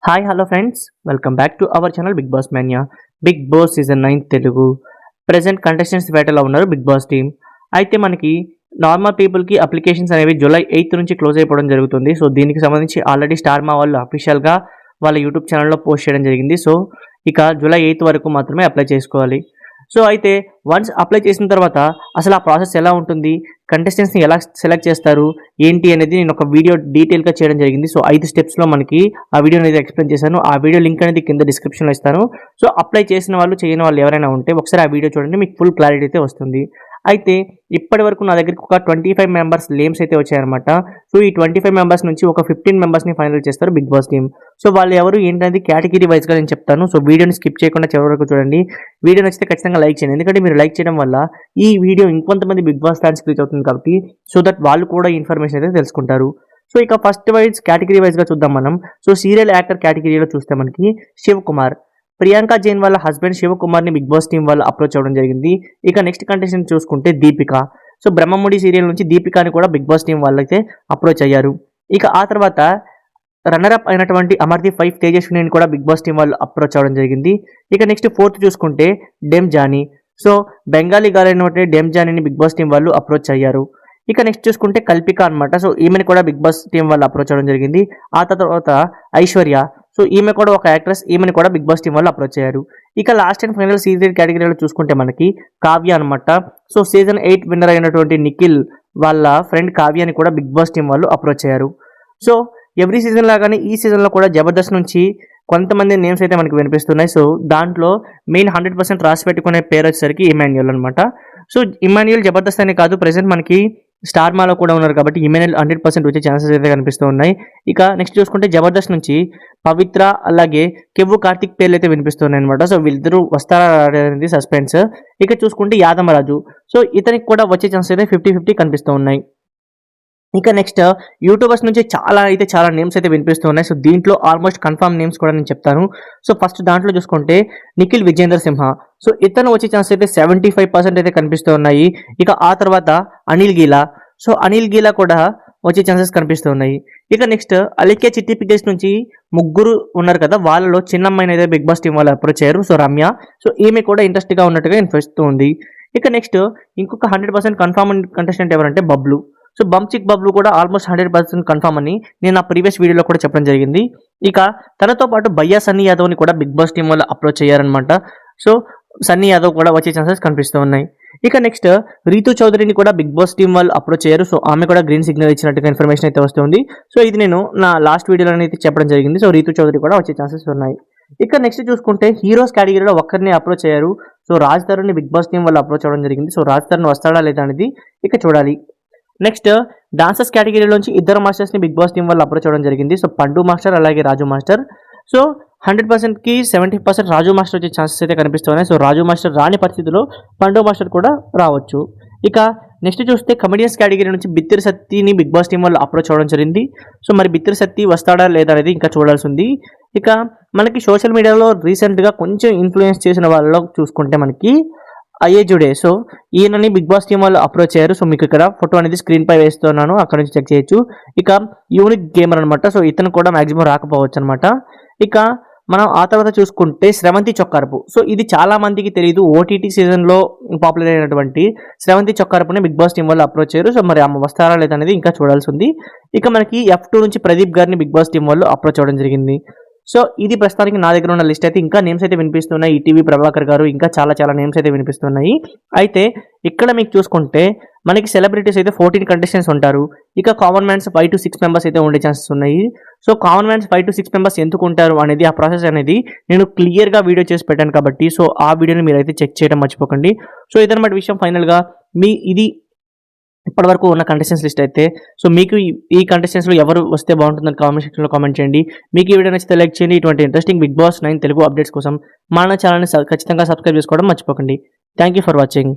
Hi hello friends, welcome back to our channel Bigg Boss Manya. Bigg Boss season 9 Telugu present contestants వేటలో ఉన్నారు big boss team. అయితే మనకి normal పీపుల్కి applications అనేవి July 8 నుంచి క్లోజ్ అయిపోవడం జరుగుతుంది. సో దీనికి సంబంధించి ఆల్రెడీ స్టార్ మా వాళ్ళు అఫీషియల్గా వాళ్ళ యూట్యూబ్ ఛానల్లో పోస్ట్ చేయడం జరిగింది. సో ఇక జూలై 8 వరకు మాత్రమే అప్లై చేసుకోవాలి. సో అయితే వన్స్ అప్లై చేసిన తర్వాత అసలు ఆ ప్రాసెస్ ఎలా ఉంటుంది, కంటెస్టెంట్స్ని ఎలా సెలెక్ట్ చేస్తారు ఏంటి అనేది నేను ఒక వీడియో డీటెయిల్గా చేయడం జరిగింది. సో 5 స్టెప్స్లో మనకి ఆ వీడియో అనేది ఎక్స్ప్లెయిన్ చేశాను. ఆ వీడియో లింక్ అనేది కింద డిస్క్రిప్షన్లో ఇస్తాను. సో అప్లై చేసిన వాళ్ళు చేయని వాళ్ళు ఎవరైనా ఉంటే ఒకసారి ఆ వీడియో చూడండి, మీకు ఫుల్ క్లారిటీ అయితే వస్తుంది. అయితే ఇప్పటి వరకు నా దగ్గరికి ఒక 25 మెంబర్స్ నేమ్స్ అయితే వచ్చాయన్నమాట. సో ఈ 25 మెంబర్స్ నుంచి ఒక 15 మెంబర్స్ని ఫైనల్ చేస్తారు బిగ్ బాస్ టీమ్. సో వాళ్ళు ఎవరు ఏంటనేది కేటగిరీ వైజ్గా నేను చెప్తాను. సో వీడియోని స్కిప్ చేయకుండా చివరి వరకు చూడండి. వీడియో నచ్చితే ఖచ్చితంగా లైక్ చేయండి, ఎందుకంటే మీరు లైక్ చేయడం వల్ల ఈ వీడియో ఇంకొంతమంది బిగ్ బాస్ ఫ్యాన్స్ రీచ్ అవుతుంది కాబట్టి, సో దట్ వాళ్ళు కూడా ఇన్ఫర్మేషన్ అయితే తెలుసుకుంటారు. సో ఇక ఫస్ట్ వైజ్ కేటగిరీ వైజ్గా చూద్దాం మనం. సో సీరియల్ యాక్టర్ కేటగిరీలో చూస్తే మనకి శివ్ కుమార్, ప్రియాంక జైన్ వాళ్ళ హస్బెండ్ శివకుమార్ని బిగ్ బాస్ టీం వాళ్ళు అప్రోచ్ అవ్వడం జరిగింది. ఇక నెక్స్ట్ కంటెస్టెంట్ చూసుకుంటే దీపిక. సో బ్రహ్మముడి సీరియల్ నుంచి దీపికాని కూడా బిగ్ బాస్ టీం వాళ్ళైతే అప్రోచ్ అయ్యారు. ఇక ఆ తర్వాత రన్నరప్ అయినటువంటి అమర్దీప్ 5 తేజస్విని కూడా బిగ్ బాస్ టీం వాళ్ళు అప్రోచ్ అవ్వడం జరిగింది. ఇక నెక్స్ట్ ఫోర్త్ చూసుకుంటే డెమ్ Johnny. So Bengali గారైనటువంటి డెమ్ జానీని big Boss team వాళ్ళు అప్రోచ్ అయ్యారు. ఇక నెక్స్ట్ చూసుకుంటే కల్పిక అనమాట. సో ఈమెను కూడా బిగ్ బాస్ టీం వాళ్ళు అప్రోచ్ అవ్వడం జరిగింది. ఆ తర్వాత ఐశ్వర్య. సో ఈమె కూడా ఒక యాక్ట్రెస్, ఈమెను కూడా బిగ్ బాస్ టీం వాళ్ళు అప్రోచ్ అయ్యారు. ఇక లాస్ట్ అండ్ ఫైనల్ సీజన్ కేటగిరీలో చూసుకుంటే మనకి కావ్య అనమాట. సో సీజన్ 8 విన్నర్ అయినటువంటి నిఖిల్ వాళ్ళ ఫ్రెండ్ కావ్యాని కూడా బిగ్ బాస్ టీం వాళ్ళు అప్రోచ్ అయ్యారు. సో ఎవ్రీ సీజన్ లాగానే ఈ సీజన్లో కూడా జబర్దస్త్ నుంచి కొంతమంది నేమ్స్ అయితే మనకి వినిపిస్తున్నాయి. సో దాంట్లో మెయిన్ 100% రాసి పెట్టుకునే పేరు వచ్చేసరికి ఇమాన్యుయల్ అనమాట. సో ఇమాన్యుయల్ జబర్దస్త్ అనే కాదు, ప్రెసెంట్ మనకి స్టార్ మాలో కూడా ఉన్నారు కాబట్టి ఇమాన్యుయల్ 100% వచ్చే ఛాన్సెస్ అయితే కనిపిస్తూ ఉన్నాయి. ఇక నెక్స్ట్ చూసుకుంటే జబర్దస్త్ నుంచి పవిత్ర అలాగే కెవ్వు కార్తిక్ పేర్లు అయితే వినిపిస్తున్నాయి అనమాట. సో వీళ్ళిద్దరూ వస్తారా అనేది సస్పెన్స్. ఇక చూసుకుంటే యాదమరాజు. సో ఇతనికి కూడా వచ్చే ఛాన్సెస్ అయితే 50-50 కనిపిస్తూ ఉన్నాయి. ఇక నెక్స్ట్ యూట్యూబర్స్ నుంచి చాలా నేమ్స్ అయితే వినిపిస్తూ ఉన్నాయి. సో దీంట్లో ఆల్మోస్ట్ కన్ఫర్మ్ నేమ్స్ కూడా నేను చెప్తాను. సో ఫస్ట్ దాంట్లో చూసుకుంటే నిఖిల్ విజేందర్ సింహ. సో ఇతను వచ్చే ఛాన్స్ అయితే 75% అయితే కనిపిస్తూ ఉన్నాయి. ఇక ఆ తర్వాత అనిల్ గీలా. సో అనిల్ గీలా కూడా వచ్చే ఛాన్సెస్ కనిపిస్తూ ఉన్నాయి. ఇక నెక్స్ట్ అలికే చిట్టి పిగేస్ నుంచి ముగ్గురు ఉన్నారు కదా, వాళ్ళలో చిన్న అమ్మాయిని అయితే బిగ్ బాస్ టీం వాళ్ళు అప్రోచ్ అయ్యారు. సో రమ్య. సో ఈమె కూడా ఇంట్రెస్ట్గా ఉన్నట్టుగా అనిపిస్తూ ఉంది. ఇక నెక్స్ట్ ఇంకొక 100% కన్ఫర్మ్ కంటెస్టెంట్ ఎవరంటే బబ్లు. సో బంచిక్ బబ్లు కూడా ఆల్మోస్ట్ 100% కన్ఫర్మ్ అని నేను నా ప్రీవియస్ వీడియోలో కూడా చెప్పడం జరిగింది. ఇక తనతో పాటు భయ్యా సన్నీ యాదవ్ని కూడా బిగ్ బాస్ టీం వాళ్ళు అప్రోచ్ అయ్యారనమాట. సో సన్నీ యాదవ్ కూడా వచ్చే ఛాన్సెస్ కనిపిస్తూ ఉన్నాయి. ఇక నెక్స్ట్ రీతు చౌదరిని కూడా బిగ్ బాస్ టీం వాళ్ళు అప్రోచ్ అయ్యారు. సో ఆమె కూడా గ్రీన్ సిగ్నల్ ఇచ్చినట్టుగా ఇన్ఫర్మేషన్ అయితే వస్తుంది. సో ఇది నేను నా లాస్ట్ వీడియోలో అయితే చెప్పడం జరిగింది. సో రీతు చౌదరి కూడా వచ్చే ఛాన్సెస్ ఉన్నాయి. ఇక నెక్స్ట్ చూసుకుంటే హీరోస్ కేటగిరీలో ఒక్కరిని అప్రోచ్ అయ్యారు. సో రాజ్ తరుణ్ని బిగ్ బాస్ టీం వాళ్ళు అప్రోచ్ అవ్వడం జరిగింది. సో రాజ్ తరుణ్ వస్తాడా లేదా అనేది ఇక చూడాలి. నెక్స్ట్ డాన్సర్స్ కేటగిరీలోంచి ఇద్దరు మాస్టర్స్ని బిగ్ బాస్ టీం వాళ్ళు అప్రోచ్ అవ్వడం జరిగింది. సో పండు మాస్టర్ అలాగే రాజు మాస్టర్. సో 100%కి 70% రాజు మాస్టర్ వచ్చే ఛాన్సెస్ అయితే కనిపిస్తున్నాయి. సో రాజు మాస్టర్ రాని పరిస్థితిలో పండు మాస్టర్ కూడా రావచ్చు. ఇక నెక్స్ట్ చూస్తే కమెడియన్స్ కేటగిరీ నుంచి బిత్తిరి సత్తిని బిగ్ బాస్ టీం వాళ్ళు అప్రోచ్ అవ్వడం జరిగింది. సో మరి బిత్తిరి సత్తి వస్తాడా లేదా అనేది ఇంకా చూడాల్సి ఉంది. ఇక మనకి సోషల్ మీడియాలో రీసెంట్గా కొంచెం ఇన్ఫ్లుయెన్స్ చేసిన వాళ్ళలో చూసుకుంటే మనకి అయ్యేజుడే. సో ఈయనని బిగ్ బాస్ టీం వాళ్ళు అప్రోచ్ అయ్యారు. సో మీకు ఇక్కడ ఫోటో అనేది స్క్రీన్ పై వేస్తున్నాను, అక్కడ నుంచి చెక్ చేయొచ్చు. ఇక యూనిక్ గేమర్ అనమాట. సో ఇతను కూడా మాక్సిమం రాకపోవచ్చు అనమాట. ఇక మనం ఆ తర్వాత చూసుకుంటే స్రవంతి చొక్కారపు. సో ఇది చాలా మందికి తెలియదు, ఓటీటీ సీజన్లో పాపులర్ అయినటువంటి స్రవంతి చొక్కారపుని బిగ్ బాస్ టీం వాళ్ళు అప్రోచ్ అయ్యారు. సో మరి ఆమె వస్తారా లేదనేది ఇంకా చూడాల్సి ఉంది. ఇక మనకి F2 నుంచి ప్రదీప్ గారిని బిగ్ బాస్ టీం వాళ్ళు అప్రోచ్ అవ్వడం జరిగింది. సో ఇది ప్రస్తుతానికి నా దగ్గర ఉన్న లిస్ట్ అయితే. ఇంకా నేమ్స్ అయితే వినిపిస్తున్నాయి. ఈటీవీ ప్రభాకర్ గారు, ఇంకా చాలా నేమ్స్ అయితే వినిపిస్తున్నాయి. అయితే ఇక్కడ మీకు చూసుకుంటే మనకి సెలబ్రిటీస్ అయితే 14 కంటెస్టెంట్స్ ఉంటారు. ఇక కామన్ మ్యాన్స్ 5 to 6 మెంబర్స్ అయితే ఉండే ఛాన్సెస్ ఉన్నాయి. So common mans 5 to 6 members ఎందుకు ఉంటారు అనేది, ఆ ప్రాసెస్ అనేది నేను క్లియర్గా వీడియో చేసి పెట్టాను కాబట్టి, సో ఆ వీడియోని మీరు అయితే చెక్ చేయడం మర్చిపోకండి. సో ఇదన్నమాట విషయం. ఫైనల్గా ఇది ఇప్పటివరకు ఉన్న కంటెస్టెంట్స్ లిస్ట్ అయితే. సో మీకు ఈ కంటెస్టెంట్స్లో ఎవరు వస్తే బాగుంటుందని కామెంట్ సెక్షన్లో కామెంట్ చేయండి. మీకు ఈ వీడియో నచ్చితే లైక్ చేయండి. ఇటువంటి interesting Bigg Boss 9 Telugu updates కోసం మన ఛానల్ని ఖచ్చితంగా సబ్స్క్రైబ్ చేసుకోవడం మర్చిపోకండి. Thank you for watching.